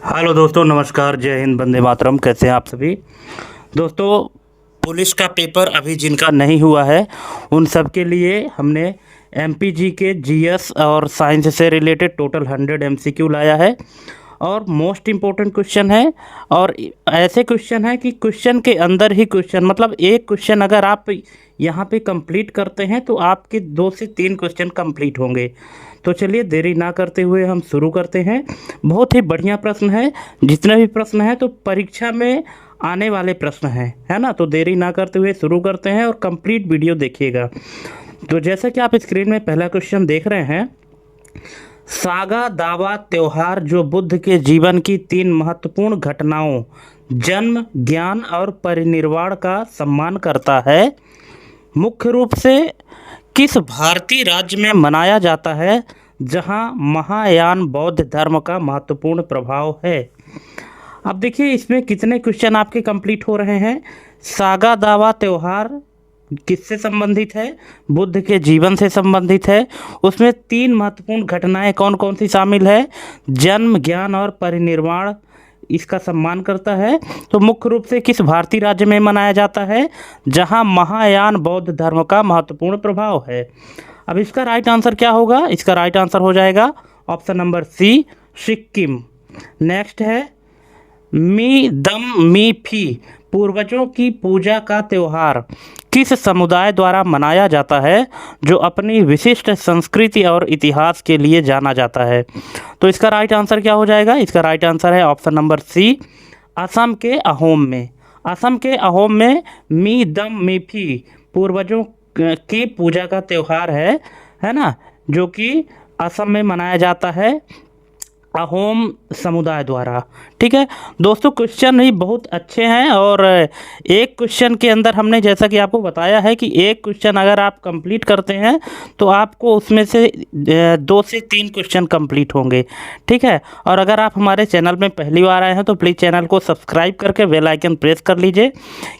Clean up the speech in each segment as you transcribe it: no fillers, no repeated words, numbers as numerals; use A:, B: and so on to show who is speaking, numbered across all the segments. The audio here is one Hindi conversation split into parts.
A: हेलो दोस्तों, नमस्कार, जय हिंद, वंदे मातरम। कैसे हैं आप सभी दोस्तों। पुलिस का पेपर अभी जिनका नहीं हुआ है उन सब के लिए हमने एमपीजी के जीएस और साइंस से रिलेटेड टोटल 100 एमसीक्यू लाया है और मोस्ट इम्पोर्टेंट क्वेश्चन है। और ऐसे क्वेश्चन है कि क्वेश्चन के अंदर ही क्वेश्चन, मतलब एक क्वेश्चन अगर आप यहाँ पे कंप्लीट करते हैं तो आपके 2 से 3 क्वेश्चन कंप्लीट होंगे। तो चलिए देरी ना करते हुए हम शुरू करते हैं। बहुत ही बढ़िया प्रश्न है, जितने भी प्रश्न हैं तो परीक्षा में आने वाले प्रश्न हैं, है ना। तो देरी ना करते हुए शुरू करते हैं और कंप्लीट वीडियो देखिएगा। तो जैसा कि आप स्क्रीन में पहला क्वेश्चन देख रहे हैं, सागा दावा त्योहार जो बुद्ध के जीवन की 3 महत्वपूर्ण घटनाओं जन्म, ज्ञान और परिनिर्वाण का सम्मान करता है, मुख्य रूप से किस भारतीय राज्य में मनाया जाता है जहां महायान बौद्ध धर्म का महत्वपूर्ण प्रभाव है। अब देखिए इसमें कितने क्वेश्चन आपके कंप्लीट हो रहे हैं। सागा दावा त्योहार किससे संबंधित है? बुद्ध के जीवन से संबंधित है। उसमें 3 महत्वपूर्ण घटनाएं कौन कौन सी शामिल है? जन्म, ज्ञान और परिनिर्वाण इसका सम्मान करता है। तो मुख्य रूप से किस भारतीय राज्य में मनाया जाता है जहां महायान बौद्ध धर्म का महत्वपूर्ण प्रभाव है। अब इसका राइट आंसर क्या होगा? इसका राइट आंसर हो जाएगा option number C, Sikkim. Next है मी दम मी फी, पूर्वजों की पूजा का त्यौहार किस समुदाय द्वारा मनाया जाता है जो अपनी विशिष्ट संस्कृति और इतिहास के लिए जाना जाता है। तो इसका राइट आंसर क्या हो जाएगा? इसका राइट आंसर है ऑप्शन नंबर सी, असम के अहोम में। असम के अहोम में मी दम मी फी पूर्वजों की पूजा का त्यौहार है ना, जो कि असम में मनाया जाता है अहोम समुदाय द्वारा। ठीक है दोस्तों, क्वेश्चन ही बहुत अच्छे हैं और एक क्वेश्चन के अंदर हमने जैसा कि आपको बताया है कि एक क्वेश्चन अगर आप कंप्लीट करते हैं तो आपको उसमें से 2 से 3 क्वेश्चन कंप्लीट होंगे। ठीक है, और अगर आप हमारे चैनल में पहली बार आए हैं तो प्लीज़ चैनल को सब्सक्राइब करके बेल आइकन प्रेस कर लीजिए,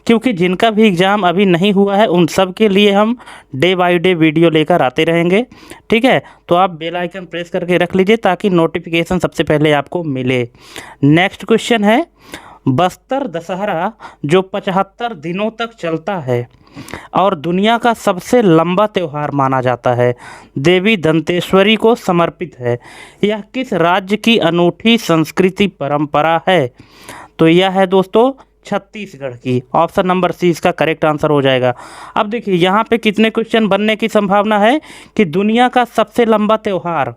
A: क्योंकि जिनका भी एग्ज़ाम अभी नहीं हुआ है उन सब के लिए हम डे बाई डे वीडियो लेकर आते रहेंगे। ठीक है, तो आप बेल आइकन प्रेस करके रख लीजिए ताकि नोटिफिकेशन सबसे पहले आपको मिले। नेक्स्ट क्वेश्चन है, बस्तर दशहरा जो 75 दिनों तक चलता है और दुनिया का सबसे लंबा त्यौहार माना जाता है, देवी दंतेश्वरी को समर्पित है, यह किस राज्य की अनूठी संस्कृति परंपरा है? तो यह है दोस्तों छत्तीसगढ़ की। ऑप्शन नंबर सी इसका करेक्ट आंसर हो जाएगा। अब देखिए यहाँ पे कितने क्वेश्चन बनने की संभावना है कि दुनिया का सबसे लंबा त्यौहार,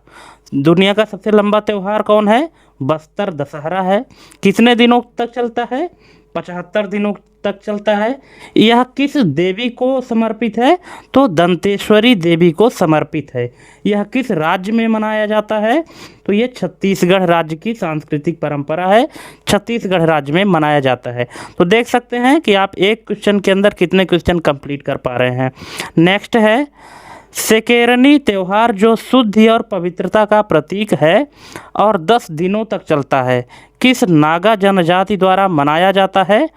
A: दुनिया का सबसे लंबा त्यौहार कौन है? बस्तर दशहरा है। कितने दिनों तक चलता है? 75 दिनों तक चलता है। यह किस देवी को समर्पित है? तो दंतेश्वरी देवी को समर्पित है। यह किस राज्य में मनाया जाता है? तो ये छत्तीसगढ़ राज्य की सांस्कृतिक परंपरा है, छत्तीसगढ़ राज्य में मनाया जाता है। तो देख सकते हैं कि आप एक क्वेश्चन के अंदर कितने क्वेश्चन कंप्लीट कर पा रहे हैं। नेक्स्ट है, सेकेरनी त्यौहार जो शुद्धि और पवित्रता का प्रतीक है और 10 दिनों तक चलता है, किस नागा जनजाति द्वारा मनाया जाता है?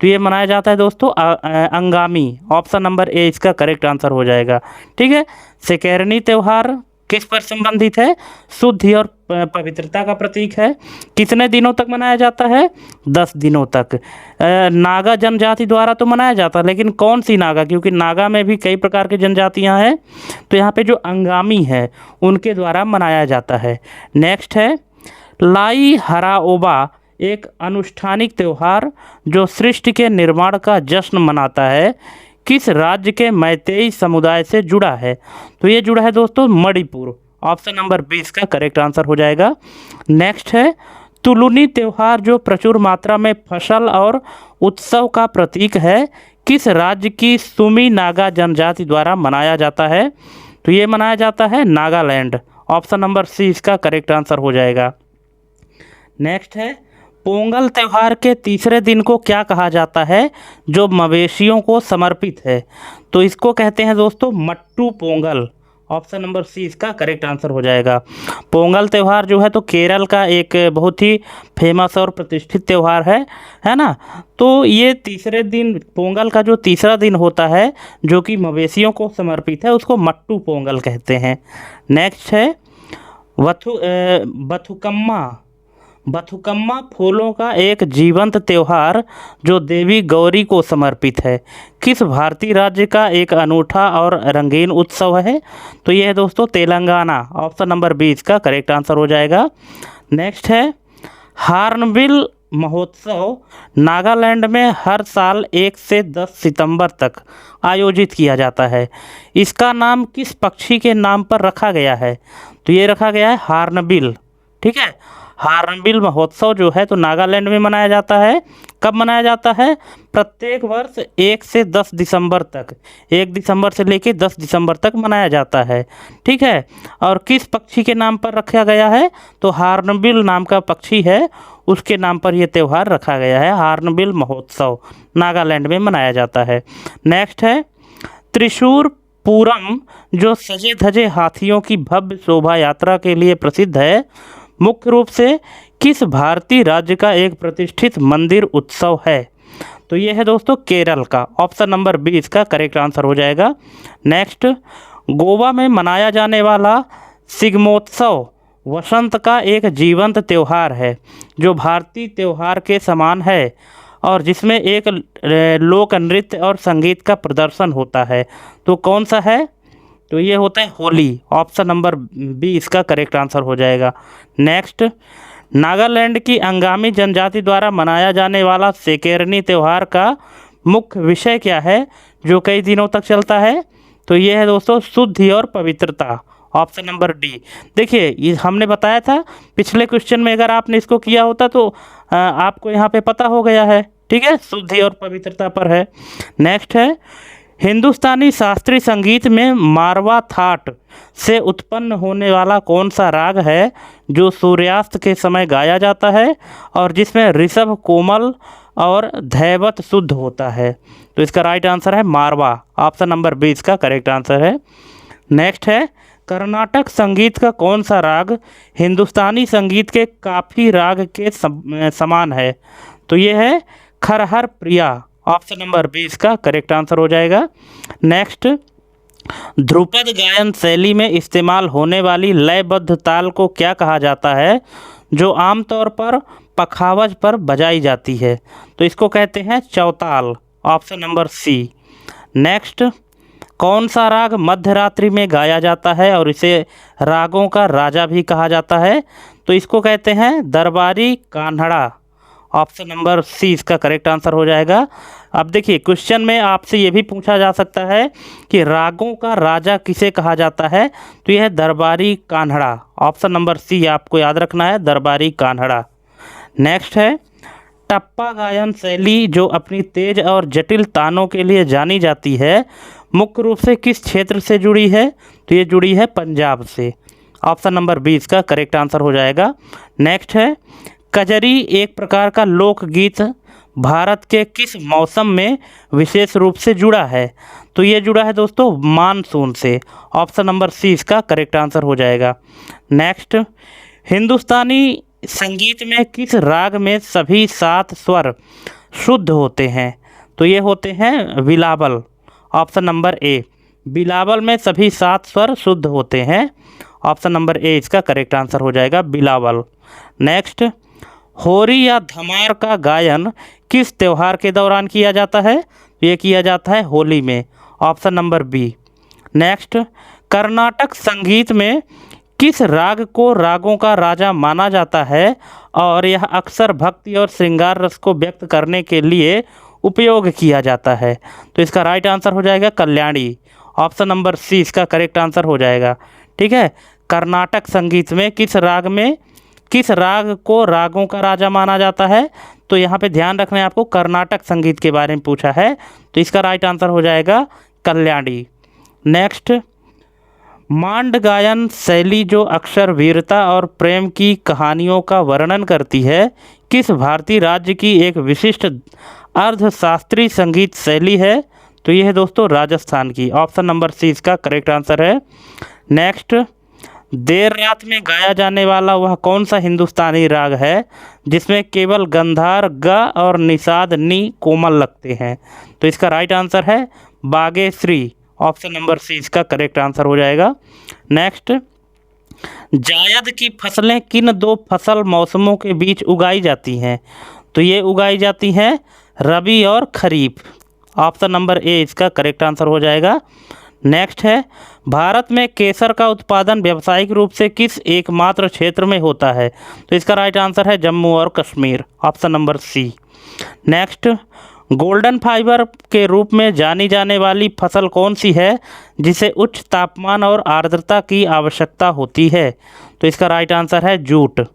A: तो ये मनाया जाता है दोस्तों अंगामी। ऑप्शन नंबर ए इसका करेक्ट आंसर हो जाएगा। ठीक है, सेकेरनी त्यौहार किस पर संबंधित है? शुद्धि और पवित्रता का प्रतीक है। कितने दिनों तक मनाया जाता है? 10 दिनों तक। नागा जनजाति द्वारा तो मनाया जाता है, लेकिन कौन सी नागा? क्योंकि नागा में भी कई प्रकार की जनजातियां हैं, तो यहाँ पे जो अंगामी है उनके द्वारा मनाया जाता है। नेक्स्ट है, लाई हराओबा एक अनुष्ठानिक त्यौहार जो सृष्टि के निर्माण का जश्न मनाता है, किस राज्य के मैतेई समुदाय से जुड़ा है? तो ये जुड़ा है दोस्तों मणिपुर। ऑप्शन नंबर 20 का करेक्ट आंसर हो जाएगा। नेक्स्ट है, तुलुनी त्यौहार जो प्रचुर मात्रा में फसल और उत्सव का प्रतीक है, किस राज्य की सुमी नागा जनजाति द्वारा मनाया जाता है? तो ये मनाया जाता है नागालैंड। ऑप्शन नंबर सी इसका करेक्ट आंसर हो जाएगा। नेक्स्ट है, पोंगल त्यौहार के तीसरे दिन को क्या कहा जाता है जो मवेशियों को समर्पित है? तो इसको कहते हैं दोस्तों Mattu Pongal. Option number C इसका करेक्ट आंसर हो जाएगा। पोंगल त्यौहार जो है तो केरल का एक बहुत ही फेमस और प्रतिष्ठित त्यौहार है ना। तो ये तीसरे दिन, पोंगल का जो तीसरा दिन होता है जो कि मवेशियों को समर्पित है, उसको मट्टू पोंगल कहते हैं। नेक्स्ट है बथुकम्मा बथुकम्मा फूलों का एक जीवंत त्योहार जो देवी गौरी को समर्पित है, किस भारतीय राज्य का एक अनूठा और रंगीन उत्सव है? तो ये है दोस्तों तेलंगाना। ऑप्शन नंबर 20 का करेक्ट आंसर हो जाएगा। नेक्स्ट है हार्नबिल महोत्सव नागालैंड में हर साल 1 से 10 सितंबर तक आयोजित किया जाता है। इसका नाम किस पक्षी के नाम पर रखा गया है? तो ये रखा गया है हार्नबिल। ठीक है, हार्नबिल महोत्सव जो है तो नागालैंड में मनाया जाता है। कब मनाया जाता है? प्रत्येक वर्ष 1 से 10 दिसंबर तक, 1 दिसंबर से लेकर 10 दिसंबर तक मनाया जाता है। ठीक है, और किस पक्षी के नाम पर रखा गया है? तो हार्नबिल नाम का पक्षी है, उसके नाम पर यह त्यौहार रखा गया है। हार्नबिल महोत्सव नागालैंड में मनाया जाता है। नेक्स्ट है त्रिशूर पूरम जो सजे धजे हाथियों की भव्य शोभा यात्रा के लिए प्रसिद्ध है, मुख्य रूप से किस भारतीय राज्य का एक प्रतिष्ठित मंदिर उत्सव है? तो ये है दोस्तों केरल का। ऑप्शन नंबर 20 का करेक्ट आंसर हो जाएगा। नेक्स्ट गोवा में मनाया जाने वाला शिग्मोत्सव वसंत का एक जीवंत त्यौहार है जो भारतीय त्यौहार के समान है और जिसमें एक लोक नृत्य और संगीत का प्रदर्शन होता है। तो कौन सा है? तो ये होता है होली। ऑप्शन नंबर 20 का करेक्ट आंसर हो जाएगा। नेक्स्ट नागालैंड की अंगामी जनजाति द्वारा मनाया जाने वाला सेकेरनी त्यौहार का मुख्य विषय क्या है जो कई दिनों तक चलता है? तो ये है दोस्तों शुद्धि और पवित्रता। Option number D. देखिए ये हमने बताया था पिछले क्वेश्चन में, अगर आपने इसको किया होता तो आपको यहाँ पे पता हो गया है। ठीक है, शुद्धि और पवित्रता पर है। नेक्स्ट है हिंदुस्तानी शास्त्रीय संगीत में मारवा थाट से उत्पन्न होने वाला कौन सा राग है जो सूर्यास्त के समय गाया जाता है और जिसमें ऋषभ कोमल और धैवत शुद्ध होता है? तो इसका राइट आंसर है मारवा। ऑप्शन नंबर 20 का करेक्ट आंसर है। नेक्स्ट है कर्नाटक संगीत का कौन सा राग हिंदुस्तानी संगीत के काफी राग के समान है? तो ये है खरहर प्रिया। ऑप्शन नंबर 20 का करेक्ट आंसर हो जाएगा। नेक्स्ट ध्रुपद गायन शैली में इस्तेमाल होने वाली लयबद्ध ताल को क्या कहा जाता है जो आमतौर पर पखावज पर बजाई जाती है? तो इसको कहते हैं चौताल। Option number C. नेक्स्ट कौन सा राग मध्यरात्रि में गाया जाता है और इसे रागों का राजा भी कहा जाता है? तो इसको कहते हैं दरबारी कान्हड़ा। ऑप्शन नंबर सी इसका करेक्ट आंसर हो जाएगा। अब देखिए क्वेश्चन में आपसे ये भी पूछा जा सकता है कि रागों का राजा किसे कहा जाता है? तो यह है दरबारी कान्हड़ा। ऑप्शन नंबर सी आपको याद रखना है, दरबारी कान्हड़ा। नेक्स्ट है टप्पा गायन शैली जो अपनी तेज और जटिल तानों के लिए जानी जाती है, मुख्य रूप से किस क्षेत्र से जुड़ी है? तो ये जुड़ी है पंजाब से। ऑप्शन नंबर 20 का करेक्ट आंसर हो जाएगा। नेक्स्ट है कजरी एक प्रकार का लोकगीत भारत के किस मौसम में विशेष रूप से जुड़ा है? तो ये जुड़ा है दोस्तों मानसून से। ऑप्शन नंबर सी इसका करेक्ट आंसर हो जाएगा। नेक्स्ट हिंदुस्तानी संगीत में किस राग में सभी 7 स्वर शुद्ध होते हैं? तो ये होते हैं Bilawal. Option number A. Bilawal में सभी 7 स्वर शुद्ध होते हैं। ऑप्शन नंबर ए इसका करेक्ट आंसर हो जाएगा बिलावल। नेक्स्ट होरी या धमार का गायन किस त्यौहार के दौरान किया जाता है? ये किया जाता है होली में। Option number B. Next Karnataka संगीत में किस राग को रागों का राजा माना जाता है और यह अक्सर भक्ति और श्रृंगार रस को व्यक्त करने के लिए उपयोग किया जाता है? तो इसका राइट आंसर हो जाएगा कल्याणी। ऑप्शन नंबर सी इसका करेक्ट आंसर हो जाएगा। ठीक है, कर्नाटक संगीत में किस राग को रागों का राजा माना जाता है? तो यहाँ पे ध्यान रखना है आपको, कर्नाटक संगीत के बारे में पूछा है, तो इसका राइट आंसर हो जाएगा कल्याणी। नेक्स्ट मांड गायन शैली जो अक्सर वीरता और प्रेम की कहानियों का वर्णन करती है, किस भारतीय राज्य की एक विशिष्ट अर्धशास्त्रीय संगीत शैली है? तो यह है दोस्तों राजस्थान की। ऑप्शन नंबर सी इसका करेक्ट आंसर है। नेक्स्ट देर रात में गाया जाने वाला वह कौन सा हिंदुस्तानी राग है जिसमें केवल गंधार ग और निषाद नी कोमल लगते हैं? तो इसका राइट आंसर है बागेश्री। ऑप्शन नंबर सी इसका करेक्ट आंसर हो जाएगा। नेक्स्ट जायद की फसलें किन दो फसल मौसमों के बीच उगाई जाती हैं? तो ये उगाई जाती हैं रबी और खरीफ। ऑप्शन नंबर ए इसका करेक्ट आंसर हो जाएगा। नेक्स्ट है, भारत में केसर का उत्पादन व्यावसायिक रूप से किस एकमात्र क्षेत्र में होता है? तो इसका राइट आंसर है जम्मू और Kashmir. Option number C. Next, golden fibre के रूप में जानी जाने वाली फसल कौन सी है जिसे उच्च तापमान और आर्द्रता की आवश्यकता होती है? तो इसका राइट आंसर है जूट।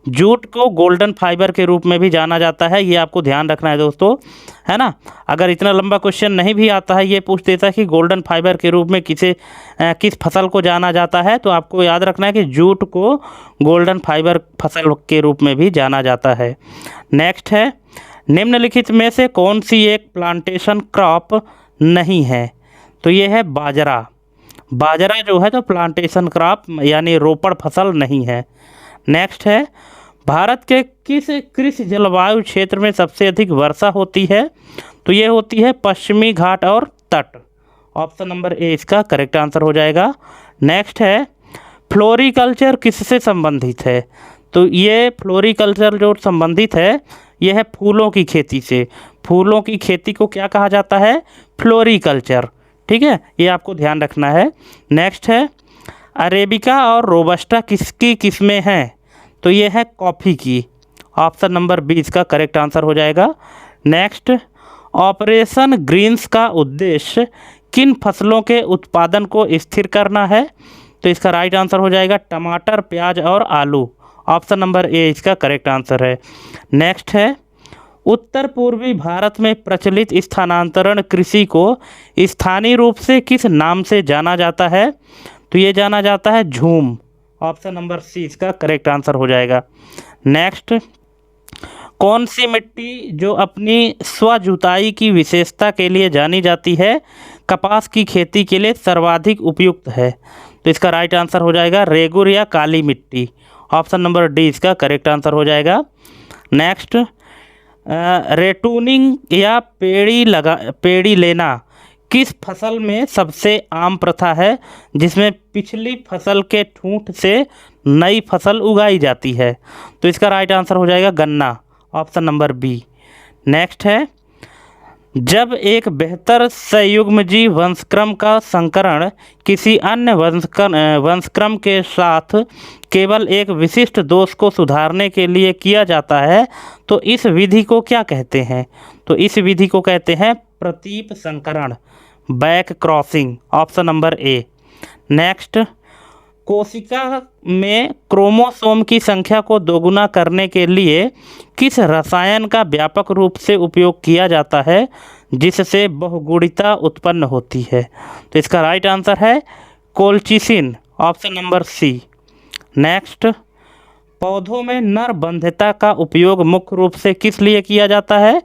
A: जूट को गोल्डन फाइबर के रूप में भी जाना जाता है, ये आपको ध्यान रखना है दोस्तों, है ना। अगर इतना लंबा क्वेश्चन नहीं भी आता है, ये पूछ देता है कि गोल्डन फाइबर के रूप में किस फसल को जाना जाता है, तो आपको याद रखना है कि जूट को गोल्डन फाइबर फसल के रूप में भी जाना जाता है। नेक्स्ट है, निम्नलिखित में से कौन सी एक प्लांटेशन क्रॉप नहीं है? तो ये है बाजरा। बाजरा जो है तो प्लांटेशन क्रॉप यानी रोपड़ फसल नहीं है। नेक्स्ट है, भारत के किस कृषि जलवायु क्षेत्र में सबसे अधिक वर्षा होती है? तो ये होती है पश्चिमी घाट और तट। ऑप्शन नंबर ए इसका करेक्ट आंसर हो जाएगा। नेक्स्ट है, फ्लोरिकल्चर किससे संबंधित है? तो ये फ्लोरिकल्चर जो संबंधित है यह है फूलों की खेती से। फूलों की खेती को क्या कहा जाता है? फ्लोरिकल्चर। ठीक है, ये आपको ध्यान रखना है। नेक्स्ट है, अरेबिका और रोबस्टा किसकी किस्में हैं? तो ये है कॉफ़ी की। ऑप्शन नंबर बी इसका करेक्ट आंसर हो जाएगा। नेक्स्ट, ऑपरेशन ग्रीन्स का उद्देश्य किन फसलों के उत्पादन को स्थिर करना है? तो इसका राइट आंसर हो जाएगा टमाटर, प्याज और आलू। ऑप्शन नंबर ए इसका करेक्ट आंसर है। नेक्स्ट है, उत्तर पूर्वी भारत में प्रचलित स्थानांतरण कृषि को स्थानीय रूप से किस नाम से जाना जाता है? तो ये जाना जाता है झूम। ऑप्शन नंबर सी इसका करेक्ट आंसर हो जाएगा। नेक्स्ट, कौन सी मिट्टी जो अपनी स्व जुताई की विशेषता के लिए जानी जाती है कपास की खेती के लिए सर्वाधिक उपयुक्त है? तो इसका राइट आंसर हो जाएगा रेगुर या काली मिट्टी। ऑप्शन नंबर डी इसका करेक्ट आंसर हो जाएगा। नेक्स्ट, रेटूनिंग या पेड़ी लेना किस फसल में सबसे आम प्रथा है जिसमें पिछली फसल के ठूंठ से नई फसल उगाई जाती है? तो इसका राइट आंसर हो जाएगा गन्ना। Option number B. नेक्स्ट है, जब एक बेहतर संयुग्मजीव वंशक्रम का संकरण किसी अन्य वंशक्रम के साथ केवल एक विशिष्ट दोष को सुधारने के लिए किया जाता है तो इस विधि को क्या कहते हैं? तो इस विधि को कहते हैं प्रतीप संकरण, back crossing. Option number A. Next, कोशिका में क्रोमोसोम की संख्या को दोगुना करने के लिए किस रसायन का व्यापक रूप से उपयोग किया जाता है जिससे बहुगुणिता उत्पन्न होती है? तो इसका राइट आंसर है colchicine. Option number C. Next, पौधों में नर बंध्यता का उपयोग मुख्य रूप से किस लिए किया जाता है?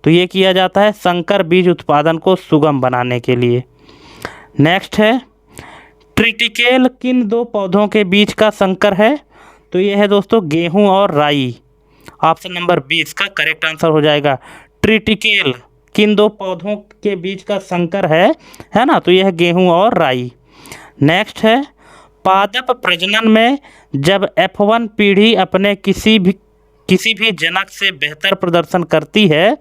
A: तो ये किया जाता है संकर बीज उत्पादन को सुगम बनाने के लिए। नेक्स्ट है, ट्रिटिकेल किन दो पौधों के बीच का संकर है? तो ये है दोस्तों गेहूं और राई। ऑप्शन नंबर बी इसका करेक्ट आंसर हो जाएगा। ट्रिटिकेल किन दो पौधों के बीच का संकर है ना, तो यह है गेहूं और राई। नेक्स्ट है, पादप प्रजनन में जब F1 पीढ़ी अपने किसी भी जनक से बेहतर प्रदर्शन करती है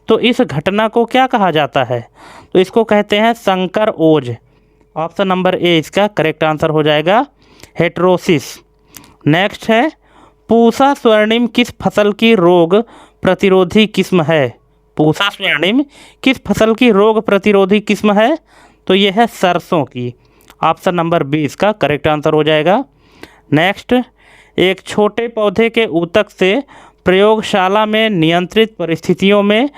A: तो इस घटना को क्या कहा जाता है? तो इसको कहते हैं संकर ओज। ऑप्शन नंबर ए इसका करेक्ट आंसर हो जाएगा हेटेरोसिस। नेक्स्ट है, पूसा स्वर्णिम किस फसल की रोग प्रतिरोधी किस्म है? पूसा स्वर्णिम किस फसल की रोग प्रतिरोधी किस्म है? तो यह है सरसों की। ऑप्शन नंबर बी इसका करेक्ट आंसर हो जाएगा। नेक्स्ट, एक छोटे पौधे के ऊतक से प्रयोगशाला में नियंत्रित परिस्थितियों में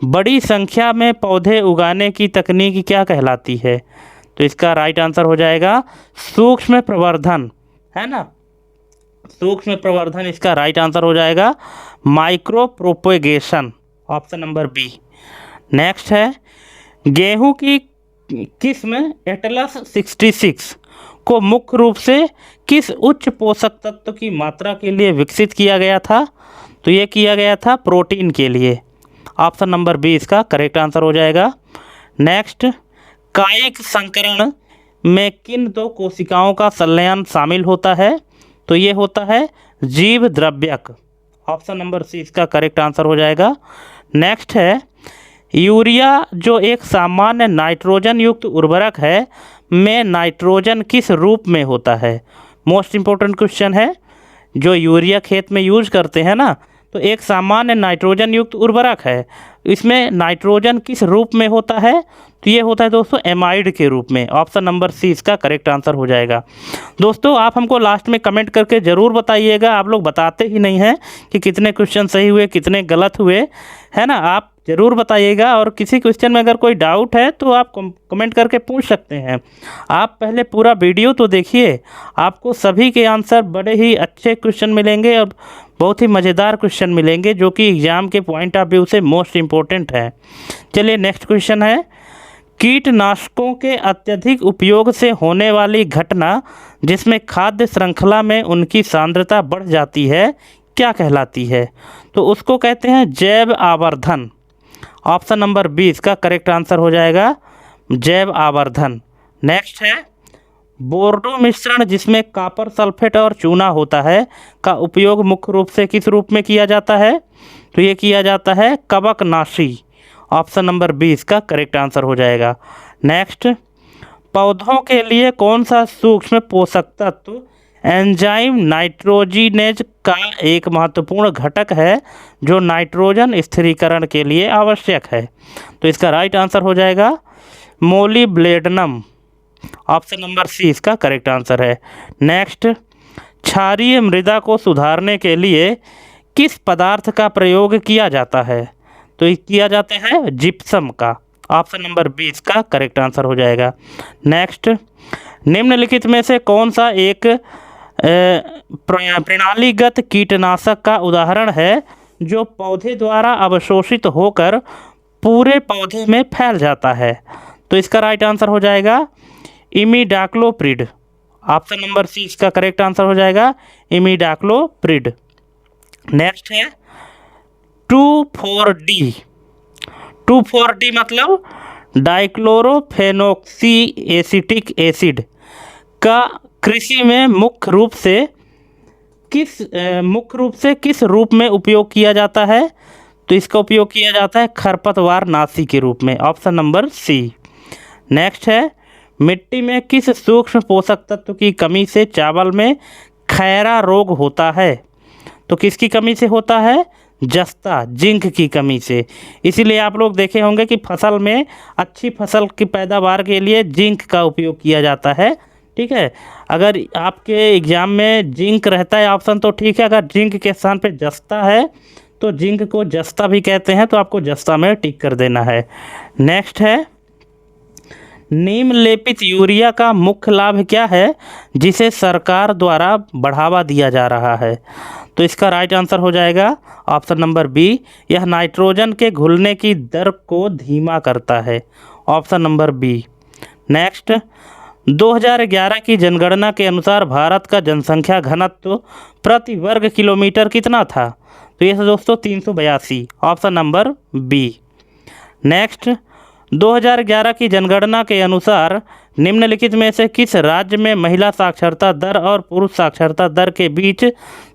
A: बड़ी संख्या में पौधे उगाने की तकनीक क्या कहलाती है? तो इसका राइट आंसर हो जाएगा सूक्ष्म प्रवर्धन, है ना। सूक्ष्म प्रवर्धन इसका राइट आंसर हो जाएगा micro propagation. Option number B. Next है, गेहूं की किस्म एटलस 66 को मुख्य रूप से किस उच्च पोषक तत्व की मात्रा के लिए विकसित किया गया था? तो ये किया गया था प्रोटीन के लिए। ऑप्शन नंबर बी इसका करेक्ट आंसर हो जाएगा। नेक्स्ट, कायिक संकरण में किन दो कोशिकाओं का संलयन शामिल होता है? तो ये होता है जीव द्रव्यक। ऑप्शन नंबर सी इसका करेक्ट आंसर हो जाएगा। नेक्स्ट है, यूरिया जो एक सामान्य नाइट्रोजन युक्त उर्वरक है में नाइट्रोजन किस रूप में होता है? मोस्ट इम्पोर्टेंट क्वेश्चन है। जो यूरिया खेत में यूज करते हैं ना, तो एक सामान्य नाइट्रोजन युक्त उर्वरक है, इसमें नाइट्रोजन किस रूप में होता है? तो ये होता है दोस्तों एमाइड के रूप में। ऑप्शन नंबर सी इसका करेक्ट आंसर हो जाएगा। दोस्तों आप हमको लास्ट में कमेंट करके ज़रूर बताइएगा, आप लोग बताते ही नहीं हैं कि कितने क्वेश्चन सही हुए कितने गलत हुए, है ना। आप ज़रूर बताइएगा, और किसी क्वेश्चन में अगर कोई डाउट है तो आप कमेंट करके पूछ सकते हैं। आप पहले पूरा वीडियो तो देखिए, आपको सभी के आंसर बड़े ही अच्छे क्वेश्चन मिलेंगे और बहुत ही मज़ेदार क्वेश्चन मिलेंगे, जो कि एग्ज़ाम के पॉइंट ऑफ व्यू से मोस्ट इम्पोर्टेंट है। चलिए नेक्स्ट क्वेश्चन है, कीटनाशकों के अत्यधिक उपयोग से होने वाली घटना जिसमें खाद्य श्रृंखला में उनकी सांद्रता बढ़ जाती है क्या कहलाती है? तो उसको कहते हैं जैव आवर्धन। ऑप्शन नंबर बी इसका करेक्ट आंसर हो जाएगा, जैव आवर्धन। नेक्स्ट है, बोर्डो मिश्रण जिसमें कॉपर सल्फेट और चूना होता है का उपयोग मुख्य रूप से किस रूप में किया जाता है? तो ये किया जाता है कवकनाशी। ऑप्शन नंबर बी इसका करेक्ट आंसर हो जाएगा। नेक्स्ट, पौधों के लिए कौन सा सूक्ष्म पोषक तत्व एंजाइम नाइट्रोजिनेज का एक महत्वपूर्ण घटक है जो नाइट्रोजन स्थिरीकरण के लिए आवश्यक है? तो इसका राइट आंसर हो जाएगा मोलिब्लेडनम। ऑप्शन नंबर सी इसका करेक्ट आंसर है। नेक्स्ट, क्षारीय मृदा को सुधारने के लिए किस पदार्थ का प्रयोग किया जाता है? तो ये किया जाता है जिप्सम का। ऑप्शन नंबर बी इसका करेक्ट आंसर हो जाएगा। नेक्स्ट, निम्नलिखित में से कौन सा एक प्रणालीगत कीटनाशक का उदाहरण है जो पौधे द्वारा अवशोषित होकर पूरे पौधे में फैल जाता है? तो इसका राइट आंसर हो जाएगा इमिडाक्लोप्रिड। ऑप्शन नंबर सी इसका करेक्ट आंसर हो जाएगा, इमिडाक्लोप्रिड। नेक्स्ट है 2,4-D। 2,4-D मतलब डाइक्लोरोफेनोक्सी एसिटिक एसिड का कृषि में मुख्य रूप से किस रूप में उपयोग किया जाता है? तो इसका उपयोग किया जाता है खरपतवार नाशी के रूप में। Option number C. नेक्स्ट है, मिट्टी में किस सूक्ष्म पोषक तत्व की कमी से चावल में खैरा रोग होता है? तो किसकी कमी से होता है? जस्ता, जिंक की कमी से। इसीलिए आप लोग देखे होंगे कि फसल में अच्छी फसल की पैदावार के लिए जिंक का उपयोग किया जाता है। ठीक है, अगर आपके एग्ज़ाम में जिंक रहता है ऑप्शन तो ठीक है, अगर जिंक के स्थान पे जस्ता है तो जिंक को जस्ता भी कहते हैं, तो आपको जस्ता में टिक कर देना है। नेक्स्ट है, नीम लेपित यूरिया का मुख्य लाभ क्या है जिसे सरकार द्वारा बढ़ावा दिया जा रहा है? तो इसका राइट आंसर हो जाएगा ऑप्शन नंबर बी, यह नाइट्रोजन के घुलने की दर को धीमा करता है। Option number B. नेक्स्ट, 2011 की जनगणना के अनुसार भारत का जनसंख्या घनत्व प्रति वर्ग किलोमीटर कितना था? तो ये दोस्तों 382। Option number B. नेक्स्ट, 2011 की जनगणना के अनुसार निम्नलिखित में से किस राज्य में महिला साक्षरता दर और पुरुष साक्षरता दर के बीच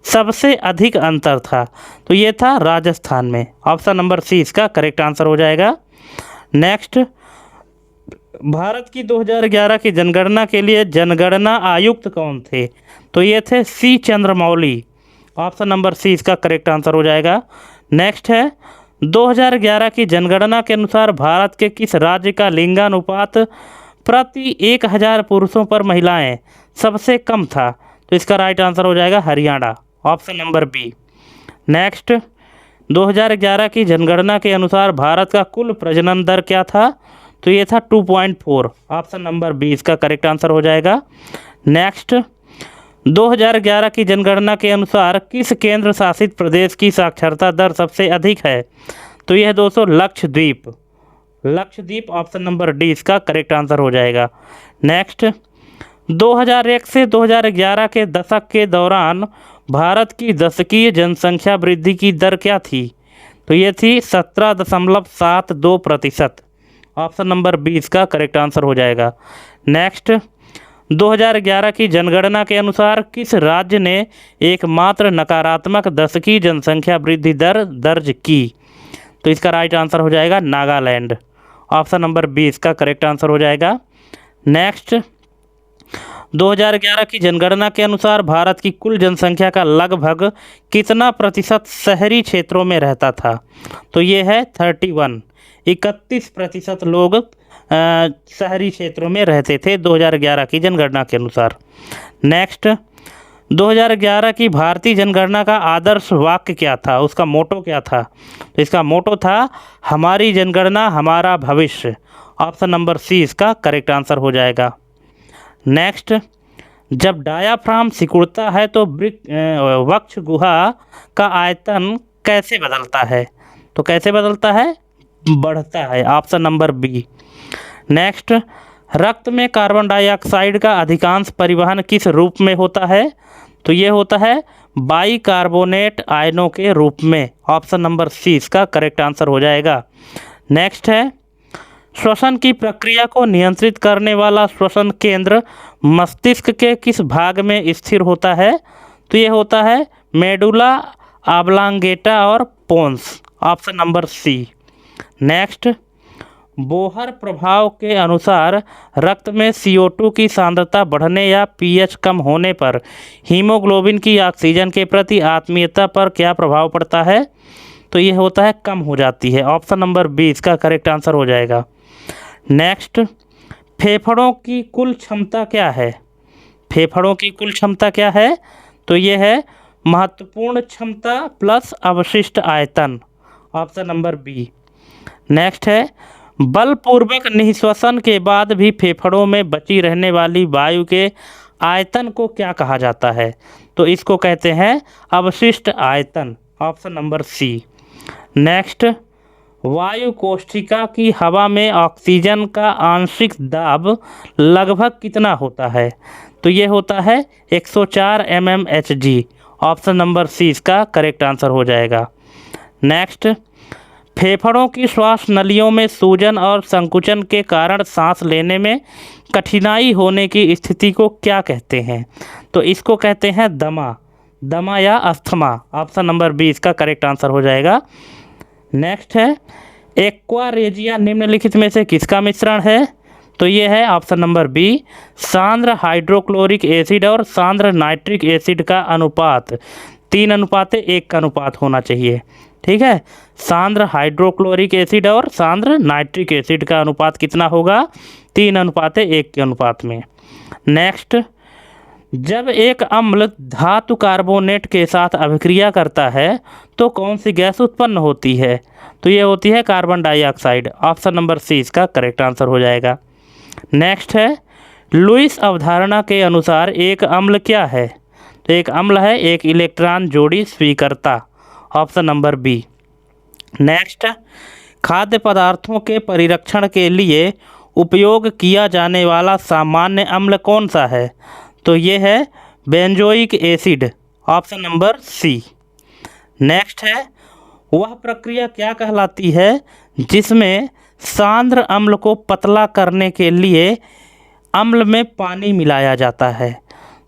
A: सबसे अधिक अंतर था? तो ये था राजस्थान में। ऑप्शन नंबर सी इसका करेक्ट आंसर हो जाएगा। नेक्स्ट, भारत की 2011 की जनगणना के लिए जनगणना आयुक्त कौन थे? तो ये थे सी चंद्रमौली। ऑप्शन नंबर सी इसका करेक्ट आंसर हो जाएगा। नेक्स्ट है, 2011 की जनगणना के अनुसार भारत के किस राज्य का लिंगानुपात प्रति 1000 पुरुषों पर महिलाएं सबसे कम था? तो इसका राइट आंसर हो जाएगा Haryana. Option number B. Next, 2011 की जनगणना के अनुसार भारत का कुल प्रजनन दर क्या था? तो ये था 2.4। ऑप्शन नंबर बी इसका करेक्ट आंसर हो जाएगा। नेक्स्ट, 2011 की जनगणना के अनुसार किस केंद्र शासित प्रदेश की साक्षरता दर सबसे अधिक है? तो यह दोस्तों Lakshadweep. Lakshadweep option number D इसका करेक्ट आंसर हो जाएगा। नेक्स्ट, 2001 से 2011 के दशक के दौरान भारत की दशकीय जनसंख्या वृद्धि की दर क्या थी? तो ये थी 17.72%। ऑप्शन नंबर बी इसका करेक्ट आंसर हो जाएगा। नेक्स्ट, 2011 की जनगणना के अनुसार किस राज्य ने एकमात्र नकारात्मक दशकीय जनसंख्या वृद्धि दर दर्ज की? तो इसका राइट आंसर हो जाएगा नागालैंड। ऑप्शन नंबर 20 का करेक्ट आंसर हो जाएगा। नेक्स्ट, 2011 की जनगणना के अनुसार भारत की कुल जनसंख्या का लगभग कितना प्रतिशत शहरी क्षेत्रों में रहता था? तो ये है 31% लोग शहरी क्षेत्रों में रहते थे 2011 की जनगणना के अनुसार। नेक्स्ट, 2011 की भारतीय जनगणना का आदर्श वाक्य क्या था, उसका मोटो क्या था? तो इसका मोटो था हमारी जनगणना हमारा भविष्य। ऑप्शन नंबर सी इसका करेक्ट आंसर हो जाएगा। नेक्स्ट, जब डायाफ्राम सिकुड़ता है तो वक्ष गुहा का आयतन कैसे बदलता है? तो कैसे बदलता है? बढ़ता है। Option number B. नेक्स्ट, रक्त में कार्बन डाइऑक्साइड का अधिकांश परिवहन किस रूप में होता है? तो ये होता है बाइकार्बोनेट आयनों के रूप में। ऑप्शन नंबर सी इसका करेक्ट आंसर हो जाएगा। नेक्स्ट है, श्वसन की प्रक्रिया को नियंत्रित करने वाला श्वसन केंद्र मस्तिष्क के किस भाग में स्थिर होता है? तो ये होता है मेडुला ऑब्लांगेटा और pons. Option number C. Next, Bohr प्रभाव के अनुसार रक्त में CO2 की सांद्रता बढ़ने या pH कम होने पर हीमोग्लोबिन की ऑक्सीजन के प्रति आत्मीयता पर क्या प्रभाव पड़ता है? तो ये होता है कम हो जाती है। ऑप्शन नंबर बी इसका करेक्ट आंसर हो जाएगा। नेक्स्ट, फेफड़ों की कुल क्षमता क्या है? फेफड़ों की कुल क्षमता क्या है? तो ये है महत्वपूर्ण क्षमता प्लस अवशिष्ट आयतन। Option number B. नेक्स्ट है, बलपूर्वक निःश्वसन के बाद भी फेफड़ों में बची रहने वाली वायु के आयतन को क्या कहा जाता है? तो इसको कहते हैं अवशिष्ट आयतन। Option number C. नेक्स्ट, वायु कोष्ठिका की हवा में ऑक्सीजन का आंशिक दाब लगभग कितना होता है? तो ये होता है 104 mmHg। ऑप्शन नंबर सी इसका करेक्ट आंसर हो जाएगा। नेक्स्ट, फेफड़ों की श्वास नलियों में सूजन और संकुचन के कारण सांस लेने में कठिनाई होने की स्थिति को क्या कहते हैं? तो इसको कहते हैं दमा या अस्थमा। ऑप्शन नंबर बी इसका करेक्ट आंसर हो जाएगा। नेक्स्ट है, एक्वा रेजिया निम्नलिखित में से किसका मिश्रण है? तो ये है ऑप्शन नंबर बी सांद्र हाइड्रोक्लोरिक एसिड और सांद्र नाइट्रिक एसिड का अनुपात 3:1 का अनुपात होना चाहिए। ठीक है, सांद्र हाइड्रोक्लोरिक एसिड और सांद्र नाइट्रिक एसिड का अनुपात कितना होगा? 3:1 के अनुपात में। नेक्स्ट, जब एक अम्ल धातु कार्बोनेट के साथ अभिक्रिया करता है तो कौन सी गैस उत्पन्न होती है? तो ये होती है carbon dioxide. Option number C इसका करेक्ट आंसर हो जाएगा। नेक्स्ट है, लुईस अवधारणा के अनुसार एक अम्ल क्या है? तो एक अम्ल है एक इलेक्ट्रॉन जोड़ी स्वीकर्ता। Option number B. नेक्स्ट, खाद्य पदार्थों के परिरक्षण के लिए उपयोग किया जाने वाला सामान्य अम्ल कौन सा है? तो ये है benzoic acid. Option number C. Next है, वह प्रक्रिया क्या कहलाती है जिसमें सांद्र अम्ल को पतला करने के लिए अम्ल में पानी मिलाया जाता है?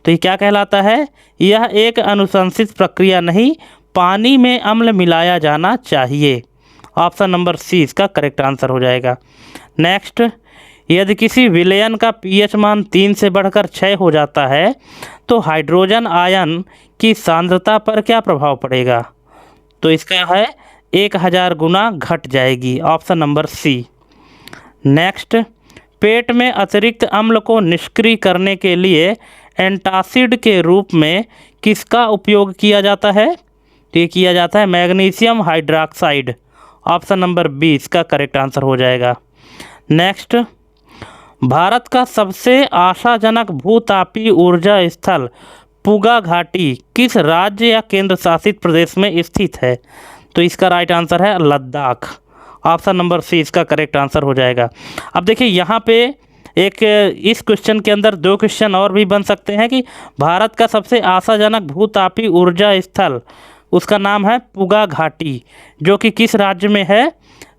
A: तो ये क्या कहलाता है? यह एक अनुशंसित प्रक्रिया नहीं, पानी में अम्ल मिलाया जाना चाहिए। ऑप्शन नंबर सी इसका करेक्ट आंसर हो जाएगा। नेक्स्ट, यदि किसी विलयन का pH मान 3 से बढ़कर 6 हो जाता है तो हाइड्रोजन आयन की सांद्रता पर क्या प्रभाव पड़ेगा? तो इसका है 1000 गुना घट जाएगी। Option number C. नेक्स्ट, पेट में अतिरिक्त अम्ल को निष्क्रिय करने के लिए एंटासिड के रूप में किसका उपयोग किया जाता है? तो ये किया जाता है magnesium hydroxide. Option number B इसका करेक्ट आंसर हो जाएगा। नेक्स्ट, भारत का सबसे आशाजनक भूतापीय ऊर्जा स्थल पुगा घाटी किस राज्य या केंद्र शासित प्रदेश में स्थित है? तो इसका राइट आंसर है लद्दाख। ऑप्शन नंबर सी इसका करेक्ट आंसर हो जाएगा। अब देखिए यहाँ पे एक इस क्वेश्चन के अंदर 2 क्वेश्चन और भी बन सकते हैं कि भारत का सबसे आशाजनक भूतापीय ऊर्जा स्थल, उसका नाम है पुगा घाटी, जो कि किस राज्य में है?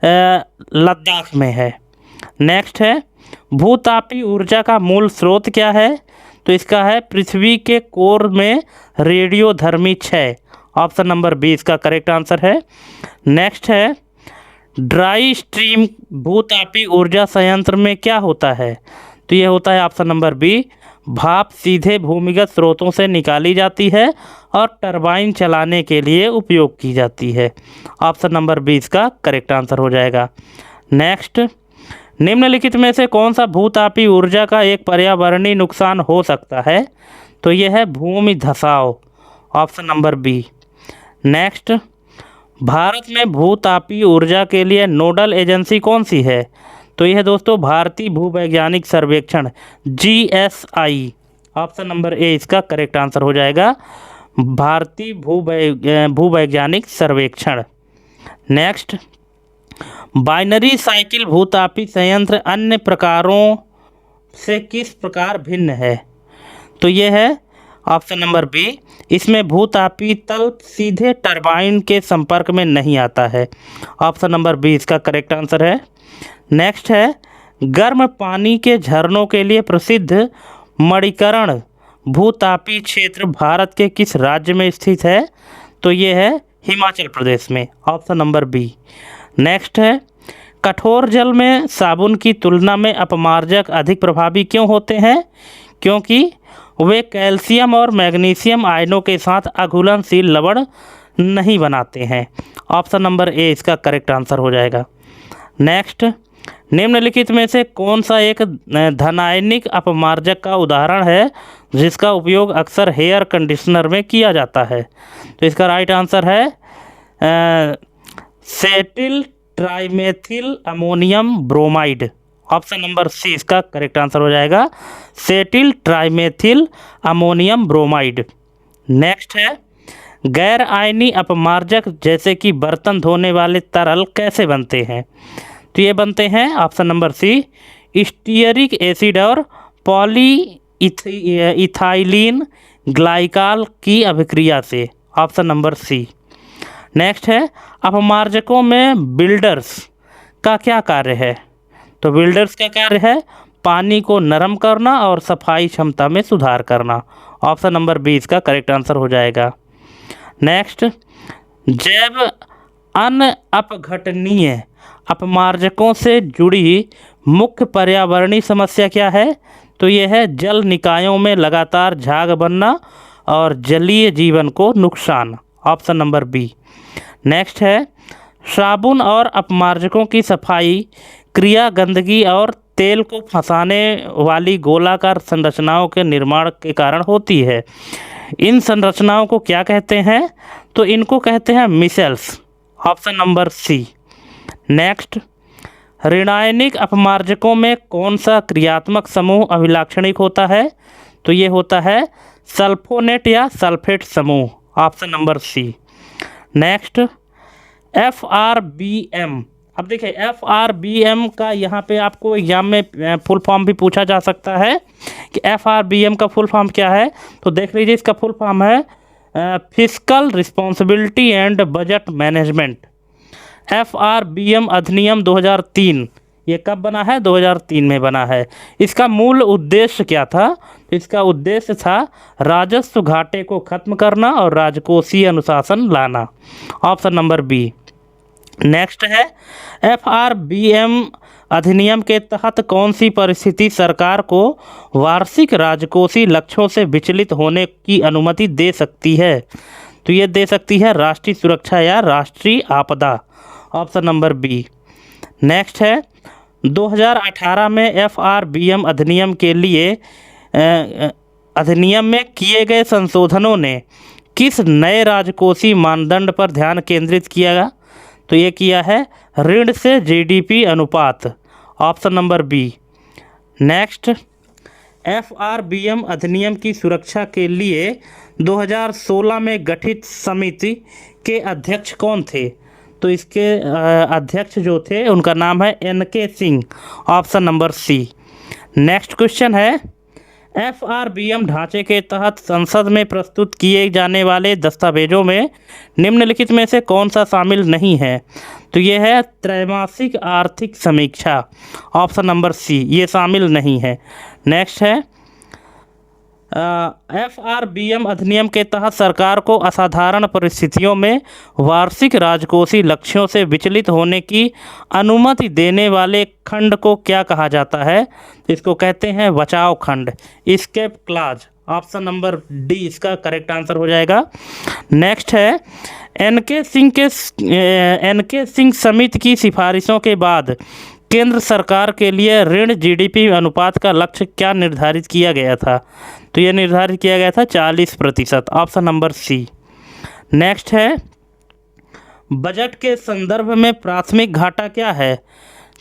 A: लद्दाख में है। नेक्स्ट है, भूतापीय ऊर्जा का मूल स्रोत क्या है? तो इसका है पृथ्वी के कोर में रेडियोधर्मी क्षय। ऑप्शन नंबर बी इसका करेक्ट आंसर है। नेक्स्ट है, ड्राई स्ट्रीम भूतापी ऊर्जा संयंत्र में क्या होता है? तो ये होता है ऑप्शन नंबर बी, भाप सीधे भूमिगत स्रोतों से निकाली जाती है और टरबाइन चलाने के लिए उपयोग की जाती है। ऑप्शन नंबर बी इसका करेक्ट आंसर हो जाएगा। नेक्स्ट, निम्नलिखित में से कौन सा भूतापी ऊर्जा का एक पर्यावरणीय नुकसान हो सकता है? तो यह है भूमि धसाव। Option number B. Next, Bharat में भूतापी ऊर्जा के लिए नोडल एजेंसी कौन सी है? तो यह दोस्तों भारतीय भूवैज्ञानिक सर्वेक्षण GSI। ऑप्शन नंबर ए इसका करेक्ट आंसर हो जाएगा, भारतीय भूवैज्ञानिक सर्वेक्षण। नेक्स्ट, बाइनरी साइकिल भूतापी संयंत्र अन्य प्रकारों से किस प्रकार भिन्न है? तो यह है ऑप्शन नंबर बी, इसमें भूतापी तल सीधे टरबाइन के संपर्क में नहीं आता है। ऑप्शन नंबर बी इसका करेक्ट आंसर है। नेक्स्ट है, गर्म पानी के झरनों के लिए प्रसिद्ध मणिकर्ण भूतापी क्षेत्र भारत के किस राज्य में स्थित है? तो ये है हिमाचल प्रदेश में। Option number B. नेक्स्ट है, कठोर जल में साबुन की तुलना में अपमार्जक अधिक प्रभावी क्यों होते हैं? क्योंकि वे कैल्शियम और मैग्नीशियम आयनों के साथ अघुलनशील लवण नहीं बनाते हैं। ऑप्शन नंबर ए इसका करेक्ट आंसर हो जाएगा। नेक्स्ट, निम्नलिखित में से कौन सा एक धनायनिक अपमार्जक का उदाहरण है जिसका उपयोग अक्सर हेयर कंडीशनर में किया जाता है? तो इसका राइट आंसर है cetyl trimethyl ammonium bromide. Option number C इसका करेक्ट आंसर हो जाएगा, cetyl trimethyl ammonium bromide. Next है, गैर आयनी अपमार्जक जैसे कि बर्तन धोने वाले तरल कैसे बनते हैं? तो ये बनते हैं option number C, stearic acid और पॉली इथाइलिन ग्लाइकाल की अभिक्रिया से। Option number C. नेक्स्ट है, अपमार्जकों में बिल्डर्स का क्या कार्य है? तो बिल्डर्स का कार्य है पानी को नरम करना और सफाई क्षमता में सुधार करना। ऑप्शन नंबर बी इसका करेक्ट आंसर हो जाएगा। नेक्स्ट, जैव अनअपघटनीय अपमार्जकों से जुड़ी मुख्य पर्यावरणीय समस्या क्या है? तो यह है जल निकायों में लगातार झाग बनना और जलीय जीवन को नुकसान। Option number B. नेक्स्ट है, साबुन और अपमार्जकों की सफाई क्रिया गंदगी और तेल को फंसाने वाली गोलाकार संरचनाओं के निर्माण के कारण होती है। इन संरचनाओं को क्या कहते हैं? तो इनको कहते हैं micelles. Option number C. Next, ऋणायनिक अपमार्जकों में कौन सा क्रियात्मक समूह अभिलाक्षणिक होता है? तो ये होता है सल्फोनेट या सल्फेट समूह। Option number C. Next, FRBM। अब देखिए FRBM का यहाँ पे आपको एग्जाम में फुल फॉर्म भी पूछा जा सकता है कि FRBM का फुल फॉर्म क्या है। तो देख लीजिए, इसका फुल फॉर्म है fiscal responsibility and budget management. FRBM अधिनियम 2003 ये कब बना है? 2003 में बना है। इसका मूल उद्देश्य क्या था? इसका उद्देश्य था राजस्व घाटे को खत्म करना और राजकोषीय अनुशासन लाना। Option number B. नेक्स्ट है, FRBM अधिनियम के तहत कौन सी परिस्थिति सरकार को वार्षिक राजकोषीय लक्ष्यों से विचलित होने की अनुमति दे सकती है? तो ये दे सकती है राष्ट्रीय सुरक्षा या राष्ट्रीय आपदा। Option number B. नेक्स्ट है, 2018 में FRBM अधिनियम के लिए अधिनियम में किए गए संशोधनों ने किस नए राजकोषीय मानदंड पर ध्यान केंद्रित किया? तो ये किया है ऋण से GDP अनुपात। Option number B. Next, FRBM अधिनियम की सुरक्षा के लिए 2016 में गठित समिति के अध्यक्ष कौन थे? तो इसके अध्यक्ष जो थे उनका नाम है NK Singh. Option number C. Next question है, FRBM ढांचे के तहत संसद में प्रस्तुत किए जाने वाले दस्तावेजों में निम्नलिखित में से कौन सा शामिल नहीं है? तो ये है त्रैमासिक आर्थिक समीक्षा। ऑप्शन नंबर सी, ये शामिल नहीं है। नेक्स्ट है, FRBM अधिनियम के तहत सरकार को असाधारण परिस्थितियों में वार्षिक राजकोषीय लक्ष्यों से विचलित होने की अनुमति देने वाले खंड को क्या कहा जाता है? इसको कहते हैं बचाव खंड, escape clause. Option number D इसका करेक्ट आंसर हो जाएगा। नेक्स्ट है एन के सिंह समिति की सिफारिशों के बाद केंद्र सरकार के लिए ऋण जीडीपी अनुपात का लक्ष्य क्या निर्धारित किया गया था? तो ये निर्धारित किया गया था 40%। Option number C. नेक्स्ट है बजट के संदर्भ में प्राथमिक घाटा क्या है?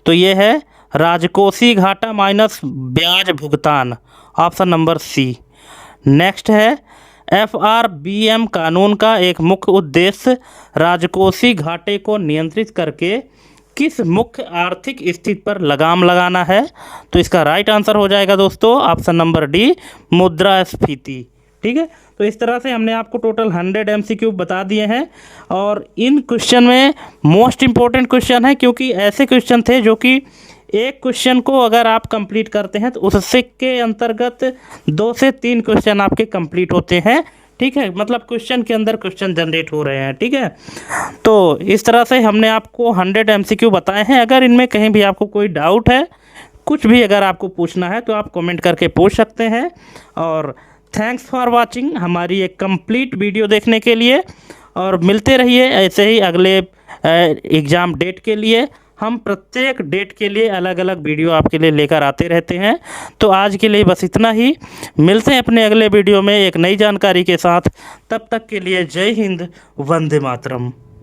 A: तो ये है राजकोषीय घाटा माइनस ब्याज भुगतान। Option number C. नेक्स्ट है FRBM कानून का एक मुख्य उद्देश्य राजकोषीय घाटे को नियंत्रित करके किस मुख्य आर्थिक स्थिति पर लगाम लगाना है? तो इसका राइट आंसर हो जाएगा दोस्तों ऑप्शन नंबर डी, मुद्रास्फीति। ठीक है, तो इस तरह से हमने आपको टोटल 100 MCQ बता दिए हैं और इन क्वेश्चन में मोस्ट इम्पोर्टेंट क्वेश्चन है, क्योंकि ऐसे क्वेश्चन थे जो कि एक क्वेश्चन को अगर आप कंप्लीट करते हैं तो उससे के अंतर्गत 2 से 3 क्वेश्चन आपके कंप्लीट होते हैं। ठीक है, मतलब क्वेश्चन के अंदर क्वेश्चन जनरेट हो रहे हैं। ठीक है, तो इस तरह से हमने आपको 100 MCQ बताए हैं। अगर इनमें कहीं भी आपको कोई डाउट है, कुछ भी अगर आपको पूछना है तो आप कमेंट करके पूछ सकते हैं। और थैंक्स फॉर वाचिंग हमारी एक कंप्लीट वीडियो देखने के लिए, और मिलते रहिए ऐसे ही अगले एग्ज़ाम डेट के लिए। हम प्रत्येक डेट के लिए अलग अलग वीडियो आपके लिए लेकर आते रहते हैं। तो आज के लिए बस इतना ही, मिलते हैं अपने अगले वीडियो में एक नई जानकारी के साथ। तब तक के लिए जय हिंद, वंदे मातरम।